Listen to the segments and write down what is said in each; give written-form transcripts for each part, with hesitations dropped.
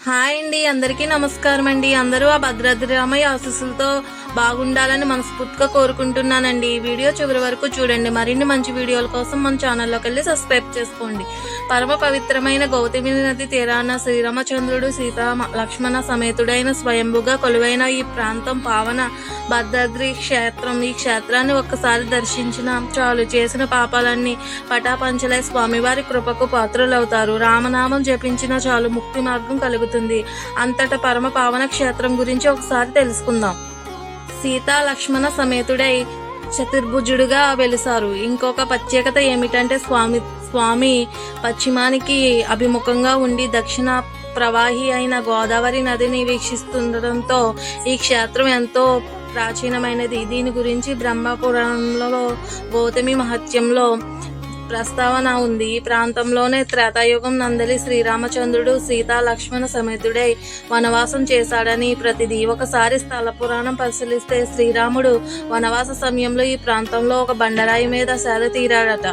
Hi అండి, అందరికీ నమస్కారం అండి. అందరూ ఆ భద్రాద్రిరామయ్య ఆశీస్సులతో బాగుండాలని మనస్ఫూర్తిగా కోరుకుంటున్నానండి. ఈ వీడియో చివరి వరకు చూడండి. మరిన్ని మంచి వీడియోల కోసం మన ఛానల్లోకి వెళ్ళి సబ్స్క్రైబ్ చేసుకోండి. పరమ పవిత్రమైన గౌతమి నది తీరాన శ్రీరామచంద్రుడు సీతా లక్ష్మణ సమేతుడైన స్వయంభుగా కొలువైన ఈ ప్రాంతం పావన భద్రాద్రి క్షేత్రం. ఈ క్షేత్రాన్ని ఒక్కసారి దర్శించిన చాలు చేసిన పాపాలన్నీ పటాపంచలై స్వామివారి కృపకు పాత్రులవుతారు. రామనామం జపించిన చాలు ముక్తి మార్గం కలుగుతుంది. అంతటా పరమ పావన క్షేత్రం గురించి ఒకసారి తెలుసుకుందాం. సీతా లక్ష్మణ సమేతుడై చతుర్భుజుడుగా వెలిసారు. ఇంకొక ప్రత్యేకత ఏమిటంటే స్వామి పశ్చిమానికి అభిముఖంగా ఉండి దక్షిణ ప్రవాహి అయిన గోదావరి నదిని వీక్షిస్తుండటంతో ఈ క్షేత్రం ఎంతో ప్రాచీనమైనది. దీని గురించి బ్రహ్మపురాణంలో గౌతమి మహత్యంలో ప్రస్తావన ఉంది. ఈ ప్రాంతంలోనే త్రేతాయుగం నందలి శ్రీరామచంద్రుడు సీతా లక్ష్మణ సమేతుడై వనవాసం చేశాడని ప్రతిదీ. ఒకసారి స్థల పురాణం పరిశీలిస్తే శ్రీరాముడు వనవాస సమయంలో ఈ ప్రాంతంలో ఒక బండరాయి మీద సేద తీరాడట.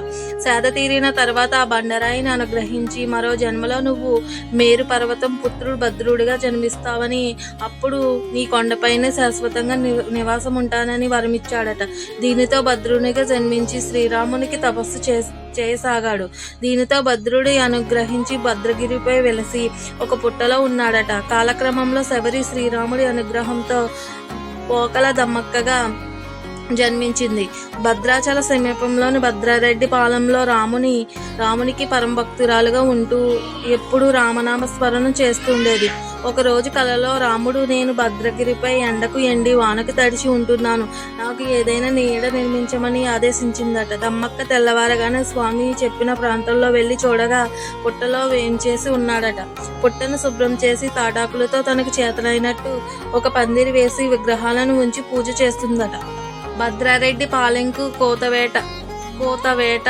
సేద తీరిన తర్వాత ఆ బండరాయిని అనుగ్రహించి మరో జన్మలో నువ్వు మేరు పర్వతం పుత్రుడు భద్రుడిగా జన్మిస్తావని, అప్పుడు నీ కొండపైనే శాశ్వతంగా నివాసం ఉంటానని వరమిచ్చాడట. దీనితో భద్రునిగా జన్మించి శ్రీరామునికి తపస్సు చేయసాగాడు. దీనితో భద్రుడి అనుగ్రహించి భద్రగిరిపై వెలసి ఒక పుట్టలో ఉన్నాడట. కాలక్రమంలో శబరి శ్రీరాముడి అనుగ్రహంతో పోకల దమ్మక్కగా జన్మించింది. భద్రాచల సమీపంలోని భద్రారెడ్డి పాలెంలో రామునికి పరమభక్తురాలుగా ఉంటూ ఎప్పుడూ రామనామ స్మరణ చేస్తుండేది. ఒకరోజు కలలో రాముడు, నేను భద్రగిరిపై ఎండకు ఎండి వానకు తడిచి ఉంటున్నాను, నాకు ఏదైనా నీడ నిర్మించమని ఆదేశించిందట. దమ్మక్క తెల్లవారగానే స్వామి చెప్పిన ప్రాంతంలో వెళ్ళి చూడగా పుట్టలో వేంచేసి ఉన్నాడట. పుట్టను శుభ్రం చేసి తాటాకులతో తనకు చేతనైనట్టు ఒక పందిరి వేసి విగ్రహాలను ఉంచి పూజ చేస్తుందట. భద్రారెడ్డి పాలెంకు కోతవేట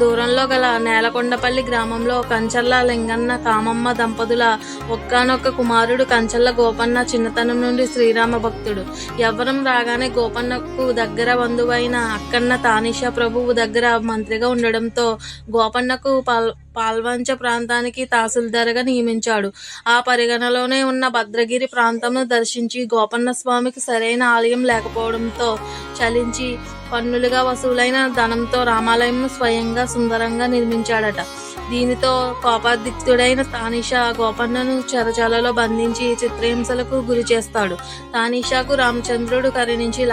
దూరంలో గల నేలకొండపల్లి గ్రామంలో కంచర్ల లింగన్న కామమ్మ దంపతుల ఒక్కనొక్క కుమారుడు కంచర్ల గోపన్న చిన్నతనం నుండి శ్రీరామ భక్తుడు. యవ్వనం రాగానే గోపన్నకు దగ్గర బంధువైన అక్కన్న తానిషా ప్రభువు దగ్గర మంత్రిగా ఉండడంతో గోపన్నకు పాల్వంచ ప్రాంతానికి తహసీల్దార్గా నియమించాడు. ఆ పరిగణలోనే ఉన్న భద్రగిరి ప్రాంతంను దర్శించి గోపన్న స్వామికి సరైన ఆలయం లేకపోవడంతో చలించి పన్నులుగా వసూలైన ధనంతో రామాలయంను స్వయంగా సుందరంగా నిర్మించాడట. దీనితో కోపాధిక్తుడైన తానిషా గోపన్నను చెరచాలలో బంధించి చిత్రహింసలకు గురి చేస్తాడు. తానిషాకు రామచంద్రుడు కరుణించి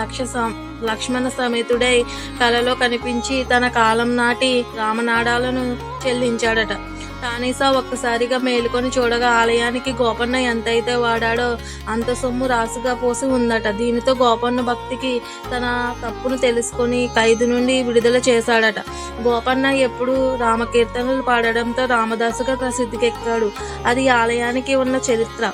లక్ష్మణ సమేతుడై కలలో కనిపించి తన కాలం నాటి రామనాడాలను చెల్లించాడట. తానిషా ఒక్కసారిగా మేలుకొని చూడగా ఆలయానికి గోపన్న ఎంతైతే వాడాడో అంత సొమ్ము రాసుగా పోసి ఉందట. దీనితో గోపన్న భక్తికి తన తప్పును తెలుసుకొని ఖైదు నుండి విడుదల చేశాడట. గోపన్న ఎప్పుడు రామకీర్తనలు పాడడంతో రామదాసుగా ప్రసిద్ధికెక్కాడు. అది ఆలయానికి ఉన్న చరిత్ర.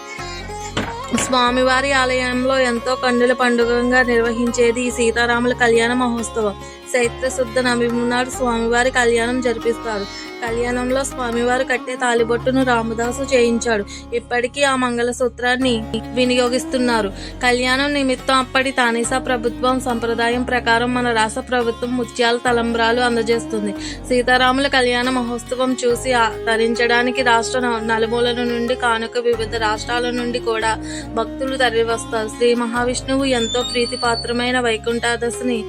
స్వామివారి ఆలయంలో ఎంతో కన్నుల పండుగగా నిర్వహించేది ఈ సీతారాముల కళ్యాణ మహోత్సవం. చైత్ర శుద్ధ నవమి నాడు స్వామివారి కళ్యాణం జరిపిస్తారు. కళ్యాణంలో స్వామివారు కట్టే తాలిబొట్టును రామదాసు చేయించాడు. ఇప్పటికీ ఆ మంగళసూత్రాన్ని వినియోగిస్తున్నారు. కళ్యాణం నిమిత్తం అప్పటి తానిషా ప్రభుత్వం సంప్రదాయం ప్రకారం మన రాష్ట్ర ప్రభుత్వం ముత్యాల తలంబ్రాలు అందజేస్తుంది. సీతారాముల కళ్యాణ మహోత్సవం చూసి తరించడానికి రాష్ట్ర నలుమూలల నుండి కానుక వివిధ రాష్ట్రాల నుండి కూడా భక్తులు తరలివస్తారు. శ్రీ మహావిష్ణువు ఎంతో ప్రీతిపాత్రమైన వైకుంఠాదశిని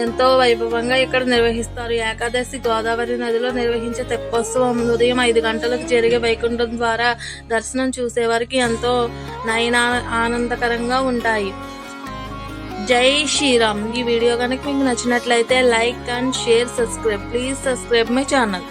ఎంతో వైభవంగా ఇక్కడ నిర్వహిస్తారు. ఏకాదశి గోదావరి నదిలో నిర్వహించే తెప్పోత్సవం ఉదయం 5 గంటలకు జరిగే వైకుంఠం ద్వారా దర్శనం చూసేవారికి ఎంతో నయన ఆనందకరంగా ఉంటాయి. జై శ్రీరామ్. ఈ వీడియో కనుక మీకు నచ్చినట్లయితే like and share, subscribe. Please subscribe my channel.